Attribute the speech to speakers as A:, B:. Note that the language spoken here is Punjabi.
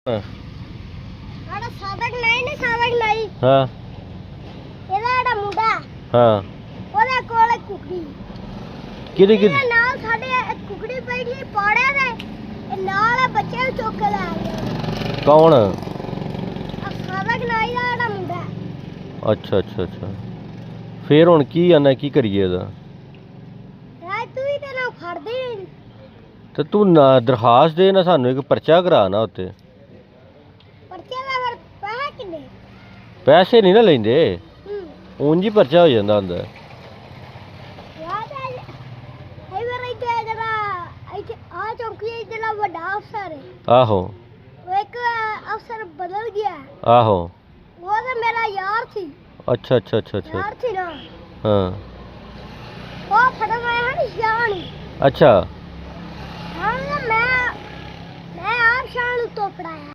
A: ਹਾਂ
B: ਸਾਡਾ ਸਾਬਕ ਨਹੀਂ ਸਾਬਕ ਨਹੀਂ
A: ਹਾਂ
B: ਇਹਦਾ ਜਿਹੜਾ ਮੁੰਡਾ
A: ਹਾਂ
B: ਉਹਦੇ ਕੋਲ ਕੁਕੜੀ
A: ਕਿਹਦੇ
B: ਇਹਦੇ ਨਾਲ ਸਾਡੇ ਇੱਕ ਕੁਕੜੀ ਪਈ ਸੀ ਪਾੜਿਆ ਦੇ ਇਹ ਨਾਲ ਬੱਚੇ ਨੂੰ ਚੁੱਕ ਕੇ ਲੈ ਗਿਆ
A: ਕੌਣ?
B: ਸਾਬਕ ਨਹੀਂ ਦਾ ਜਿਹੜਾ ਮੁੰਡਾ
A: ਅੱਛਾ ਅੱਛਾ ਅੱਛਾ ਫੇਰ ਹੁਣ ਕੀ ਆਨਾ ਕੀ ਕਰੀਏ ਇਹਦਾ?
B: ਰਾਜ ਤੂੰ ਹੀ ਤੇ ਨਾ ਫੜਦੀ ਨੀ।
A: ਤੇ ਤੂੰ ਨਾ ਦਰਖਾਸਤ ਦੇ ਨਾ ਸਾਨੂੰ ਇੱਕ ਪਰਚਾ ਕਰਾ ਨਾ ਉੱਤੇ।
B: ਪਰਚੇ ਦਾ ਫਿਰ ਪੈਸੇ ਕਿੰਨੇ
A: ਪੈਸੇ ਨਹੀਂ ਨਾ ਲੈਂਦੇ
B: ਹੂੰ
A: ਉਂਝ ਹੀ ਪਰਚਾ ਹੋ ਜਾਂਦਾ ਹੁੰਦਾ।
B: ਯਾਦ ਹੈ ਇਹ ਵਾਰ ਇੱਥੇ ਜਿਹੜਾ ਇੱਥੇ ਆ ਚੌਂਕੀ ਜਿਹੜਾ ਵੱਡਾ ਅਫਸਰ ਹੈ
A: ਆਹੋ
B: ਉਹ ਇੱਕ ਅਫਸਰ ਬਦਲ ਗਿਆ
A: ਆਹੋ
B: ਉਹ ਤਾਂ ਮੇਰਾ ਯਾਰ ਸੀ
A: ਅੱਛਾ ਅੱਛਾ ਅੱਛਾ ਅੱਛਾ
B: ਯਾਰ ਸੀ ਨਾ
A: ਹਾਂ
B: ਉਹ ਫੜਨ ਆਇਆ ਨਹੀਂ ਸ਼ਾਨ
A: ਅੱਛਾ
B: ਹਾਂ ਮੈਂ ਆਪ ਸ਼ਾਨ ਨੂੰ ਤੋਪੜਾਇਆ